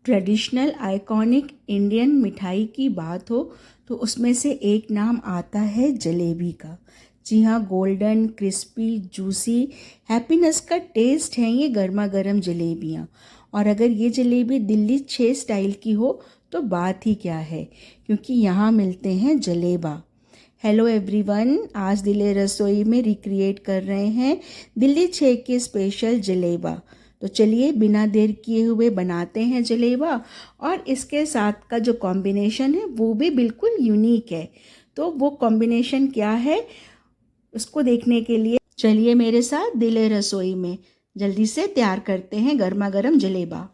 Traditional iconic Indian मिठाई की बात हो तो उसमें से एक नाम आता है जलेबी का। जी हाँ, गोल्डन क्रिस्पी जूसी हैप्पीनेस का टेस्ट है ये गर्मा गर्म जलेबियाँ। और अगर ये जलेबी दिल्ली 6 स्टाइल की हो तो बात ही क्या है, क्योंकि यहाँ मिलते हैं जलेबा। हेलो एवरीवन, आज दिल्ली रसोई में रिक्रिएट कर रहे हैं दिल्ली 6 के स्पेशल जलेबा। तो चलिए बिना देर किए हुए बनाते हैं जलेबा। और इसके साथ का जो कॉम्बिनेशन है वो भी बिल्कुल यूनिक है। तो वो कॉम्बिनेशन क्या है उसको देखने के लिए चलिए मेरे साथ दिल्ली रसोई में। जल्दी से तैयार करते हैं गर्मा गर्म जलेबा।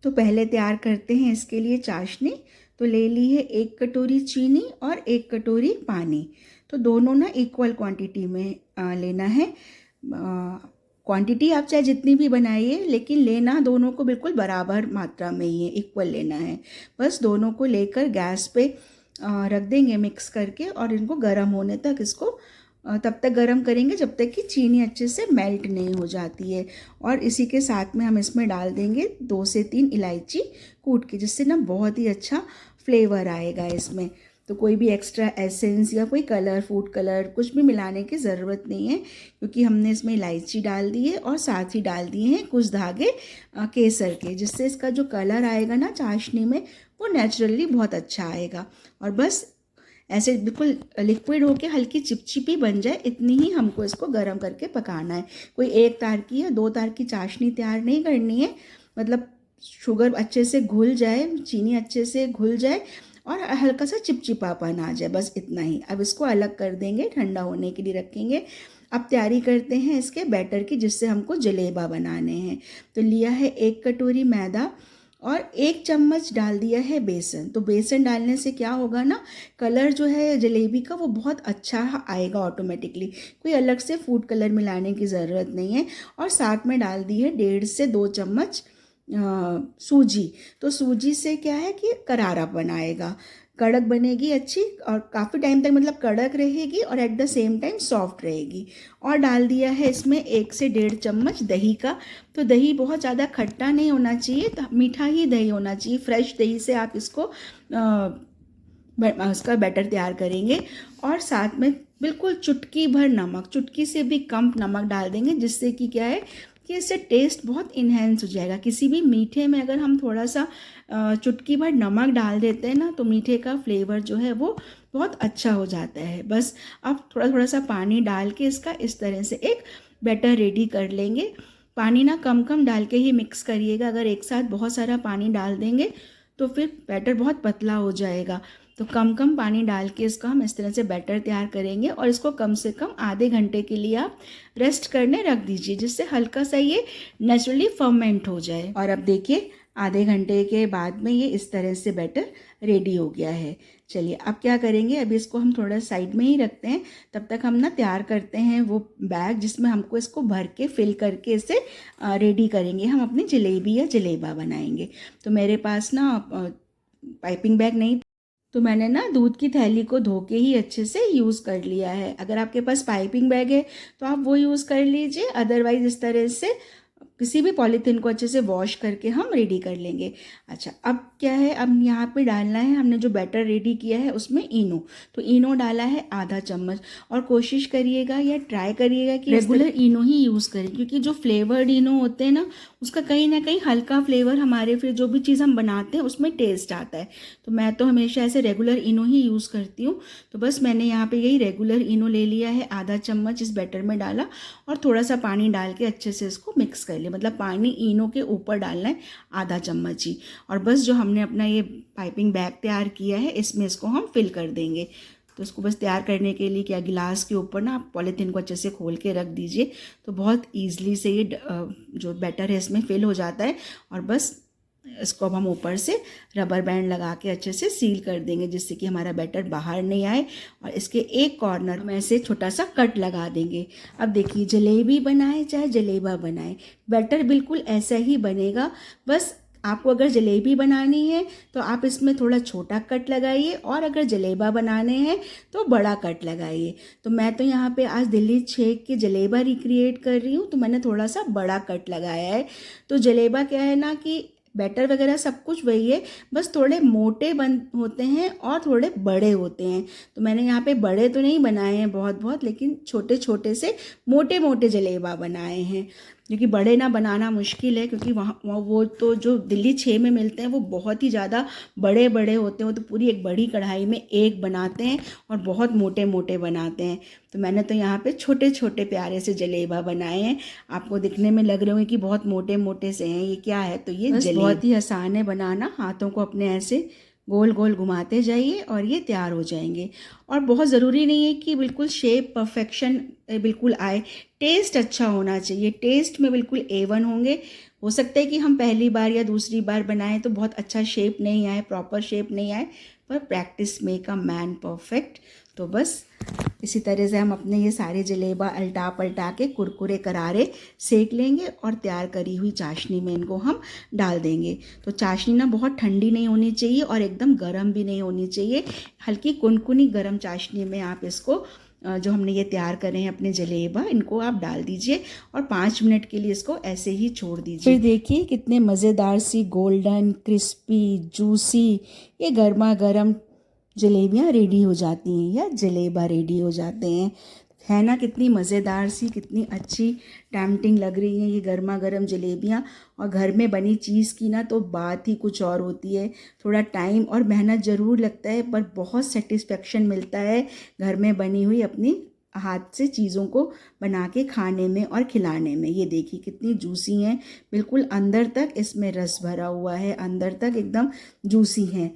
तो पहले तैयार करते हैं इसके लिए चाशनी। तो ले ली है 1 कटोरी चीनी और 1 कटोरी पानी। तो दोनों ना इक्वल क्वांटिटी में लेना है। क्वांटिटी आप चाहे जितनी भी बनाइए, लेकिन लेना दोनों को बिल्कुल बराबर मात्रा में ही है, इक्वल लेना है। बस दोनों को लेकर गैस पे रख देंगे मिक्स करके, और इनको गर्म होने तक इसको तब तक गर्म करेंगे जब तक कि चीनी अच्छे से मेल्ट नहीं हो जाती है। और इसी के साथ में हम इसमें डाल देंगे 2 से 3 इलायची कूट के, जिससे ना बहुत ही अच्छा फ्लेवर आएगा इसमें। तो कोई भी एक्स्ट्रा एसेंस या कोई कलर, फूड कलर कुछ भी मिलाने की ज़रूरत नहीं है, क्योंकि हमने इसमें इलायची डाल दी है और साथ ही डाल दिए हैं कुछ धागे केसर के, जिससे इसका जो कलर आएगा ना चाशनी में वो नेचुरली बहुत अच्छा आएगा। और बस ऐसे बिल्कुल लिक्विड होके हल्की चिपचिपी बन जाए, इतनी ही हमको इसको गर्म करके पकाना है। कोई 1 तार की या 2 तार की चाशनी तैयार नहीं करनी है। मतलब शुगर अच्छे से घुल जाए, चीनी अच्छे से घुल जाए और हल्का सा चिपचिपापन आ जाए, बस इतना ही। अब इसको अलग कर देंगे, ठंडा होने के लिए रखेंगे। अब तैयारी करते हैं इसके बैटर की, जिससे हमको जलेबा बनाने हैं। तो लिया है 1 कटोरी मैदा और 1 चम्मच डाल दिया है बेसन। तो बेसन डालने से क्या होगा ना, कलर जो है जलेबी का वो बहुत अच्छा आएगा ऑटोमेटिकली। कोई अलग से फूड कलर मिलाने की ज़रूरत नहीं है। और साथ में डाल दी है 1.5 से 2 चम्मच सूजी। तो सूजी से क्या है कि करारापन आएगा, कड़क बनेगी अच्छी, और काफ़ी टाइम तक मतलब कड़क रहेगी और at the same time soft रहेगी। और डाल दिया है इसमें 1 से 1.5 चम्मच दही का। तो दही बहुत ज़्यादा खट्टा नहीं होना चाहिए, तो मीठा ही दही होना चाहिए। फ्रेश दही से आप इसको उसका बैटर तैयार करेंगे। और साथ में बिल्कुल चुटकी भर नमक, चुटकी से भी कम नमक डाल देंगे, जिससे कि क्या है कि इससे टेस्ट बहुत इन्हेंस हो जाएगा। किसी भी मीठे में अगर हम थोड़ा सा चुटकी भर नमक डाल देते हैं ना, तो मीठे का फ्लेवर जो है वो बहुत अच्छा हो जाता है। बस अब थोड़ा थोड़ा सा पानी डाल के इसका इस तरह से एक बैटर रेडी कर लेंगे। पानी ना कम कम डाल के ही मिक्स करिएगा, अगर एक साथ बहुत सारा पानी डाल देंगे तो फिर बैटर बहुत पतला हो जाएगा। तो कम कम पानी डाल के इसका हम इस तरह से बैटर तैयार करेंगे, और इसको कम से कम आधे घंटे के लिए आप रेस्ट करने रख दीजिए, जिससे हल्का सा ये नेचुरली फर्मेंट हो जाए। और अब देखिए आधे घंटे के बाद में ये इस तरह से बैटर रेडी हो गया है। चलिए अब क्या करेंगे, अभी इसको हम थोड़ा साइड में ही रखते हैं। तब तक हम ना तैयार करते हैं वो बैग, जिसमें हमको इसको भर के फिल करके इसे रेडी करेंगे। हम अपनी जलेबी या जलेबा बनाएंगे। तो मेरे पास ना पाइपिंग बैग नहीं, तो मैंने ना दूध की थैली को धो के ही अच्छे से यूज़ कर लिया है। अगर आपके पास पाइपिंग बैग है तो आप वो यूज़ कर लीजिए, अदरवाइज़ इस तरह से किसी भी पॉलीथीन को अच्छे से वॉश करके हम रेडी कर लेंगे। अच्छा, अब क्या है, अब यहाँ पे डालना है हमने जो बैटर रेडी किया है उसमें इनो। तो इनो डाला है आधा चम्मच। और कोशिश करिएगा या ट्राई करिएगा कि रेगुलर इनो ही यूज़ करें, क्योंकि जो फ्लेवर्ड इनो होते हैं ना, उसका कहीं ना कहीं हल्का फ्लेवर हमारे फिर जो भी चीज़ हम बनाते हैं उसमें टेस्ट आता है। तो मैं तो हमेशा ऐसे रेगुलर इनो ही यूज़ करती हूँ। तो बस मैंने यहाँ पे यही रेगुलर इनो ले लिया है, आधा चम्मच इस बैटर में डाला, और थोड़ा सा पानी डाल के अच्छे से इसको मिक्स कर लिया। मतलब पानी इनो के ऊपर डालना है, आधा चम्मच ही। और बस जो हमने अपना ये पाइपिंग बैग तैयार किया है इसमें इसको हम फिल कर देंगे। तो इसको बस तैयार करने के लिए क्या, गिलास के ऊपर ना आप पॉलीथीन को अच्छे से खोल के रख दीजिए, तो बहुत ईजिली से ये जो बैटर है इसमें फिल हो जाता है। और बस इसको अब हम ऊपर से रबर बैंड लगा के अच्छे से सील कर देंगे, जिससे कि हमारा बैटर बाहर नहीं आए। और इसके एक कॉर्नर में ऐसे छोटा सा कट लगा देंगे। अब देखिए, जलेबी बनाए चाहे जलेबा बनाए, बैटर बिल्कुल ऐसा ही बनेगा। बस आपको अगर जलेबी बनानी है तो आप इसमें थोड़ा छोटा कट लगाइए, और अगर जलेबा बनाने हैं तो बड़ा कट लगाइए। तो मैं तो यहाँ पे आज दिल्ली छेक के जलेबा रिक्रिएट कर रही हूँ, तो मैंने थोड़ा सा बड़ा कट लगाया है। तो जलेबा क्या है ना कि बैटर वगैरह सब कुछ वही है, बस थोड़े मोटे बन होते हैं और थोड़े बड़े होते हैं। तो मैंने यहाँ पे बड़े तो नहीं बनाए हैं बहुत बहुत, लेकिन छोटे छोटे से मोटे मोटे जलेबा बनाए हैं, क्योंकि बड़े ना बनाना मुश्किल है, क्योंकि वहाँ वो तो जो दिल्ली 6 में मिलते हैं वो बहुत ही ज़्यादा बड़े बड़े होते हैं। वो तो पूरी एक बड़ी कढ़ाई में एक बनाते हैं और बहुत मोटे मोटे बनाते हैं। तो मैंने तो यहाँ पे छोटे छोटे प्यारे से जलेबा बनाए हैं। आपको दिखने में लग रहे होंगे कि बहुत मोटे मोटे से हैं, ये क्या है, तो ये जलेबी बहुत ही आसान है बनाना। हाथों को अपने ऐसे गोल गोल घुमाते जाइए और ये तैयार हो जाएंगे। और बहुत ज़रूरी नहीं है कि बिल्कुल शेप परफेक्शन बिल्कुल आए, टेस्ट अच्छा होना चाहिए। टेस्ट में बिल्कुल A1 होंगे। हो सकता है कि हम पहली बार या दूसरी बार बनाएं तो बहुत अच्छा शेप नहीं आए, प्रॉपर शेप नहीं आए, पर practice make a man perfect. तो बस इसी तरह से हम अपने ये सारे जलेबा अल्टा पलटा के कुरकुरे करारे सेक लेंगे और तैयार करी हुई चाशनी में इनको हम डाल देंगे। तो चाशनी ना बहुत ठंडी नहीं होनी चाहिए और एकदम गर्म भी नहीं होनी चाहिए, हल्की कुनकुनी गर्म चाशनी में आप इसको जो हमने ये तैयार करे हैं अपने जलेबा, इनको आप डाल दीजिए और 5 मिनट के लिए इसको ऐसे ही छोड़ दीजिए। फिर देखिए कितने मज़ेदार सी गोल्डन क्रिस्पी जूसी ये गर्मा गर्म जलेबियाँ रेडी हो जाती हैं या जलेबा रेडी हो जाते हैं। है ना कितनी मज़ेदार सी, कितनी अच्छी टैम्पटिंग लग रही हैं ये गर्मा गर्म जलेबियाँ। और घर में बनी चीज़ की ना तो बात ही कुछ और होती है। थोड़ा टाइम और मेहनत ज़रूर लगता है, पर बहुत सेटिस्फेक्शन मिलता है घर में बनी हुई अपनी हाथ से चीज़ों को बना के खाने में और खिलाने में। ये देखिए कितनी जूसी हैं, बिल्कुल अंदर तक इसमें रस भरा हुआ है, अंदर तक एकदम जूसी हैं।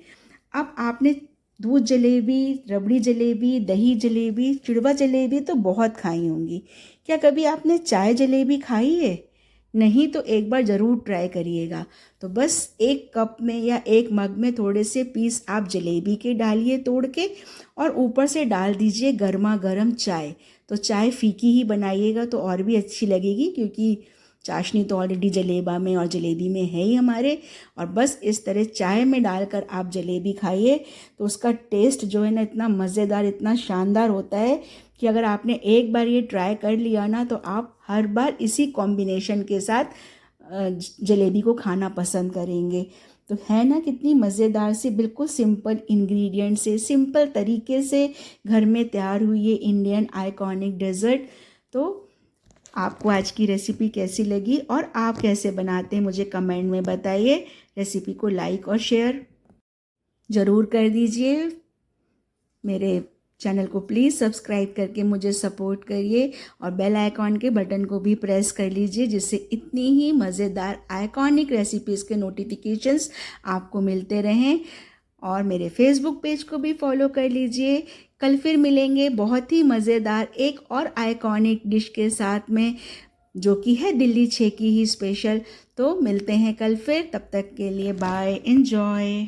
अब आपने दूध जलेबी, रबड़ी जलेबी, दही जलेबी, चिड़वा जलेबी तो बहुत खाई होंगी। क्या कभी आपने चाय जलेबी खाई है? नहीं तो एक बार ज़रूर ट्राई करिएगा। तो बस एक कप में या एक मग में थोड़े से पीस आप जलेबी के डालिए तोड़ के, और ऊपर से डाल दीजिए गर्मा गर्म चाय। तो चाय फीकी ही बनाइएगा तो और भी अच्छी लगेगी, क्योंकि चाशनी तो ऑलरेडी जलेबा में और जलेबी में है ही हमारे। और बस इस तरह चाय में डालकर आप जलेबी खाइए तो उसका टेस्ट जो है ना इतना मज़ेदार, इतना शानदार होता है कि अगर आपने एक बार ये ट्राई कर लिया ना तो आप हर बार इसी कॉम्बिनेशन के साथ जलेबी को खाना पसंद करेंगे। तो है ना कितनी मज़ेदार सी, बिल्कुल सिंपल इंग्रेडिएंट से, सिंपल तरीके से घर में तैयार हुई ये इंडियन आइकॉनिक डेज़र्ट। तो आपको आज की रेसिपी कैसी लगी और आप कैसे बनाते हैं मुझे कमेंट में बताइए। रेसिपी को लाइक और शेयर ज़रूर कर दीजिए। मेरे चैनल को प्लीज़ सब्सक्राइब करके मुझे सपोर्ट करिए और बेल आइकॉन के बटन को भी प्रेस कर लीजिए, जिससे इतनी ही मज़ेदार आइकॉनिक रेसिपीज़ के नोटिफिकेशंस आपको मिलते रहें। और मेरे फेसबुक पेज को भी फॉलो कर लीजिए। कल फिर मिलेंगे बहुत ही मज़ेदार एक और आइकॉनिक डिश के साथ में, जो कि है दिल्ली 6 की ही स्पेशल। तो मिलते हैं कल फिर, तब तक के लिए बाय, एन्जॉय।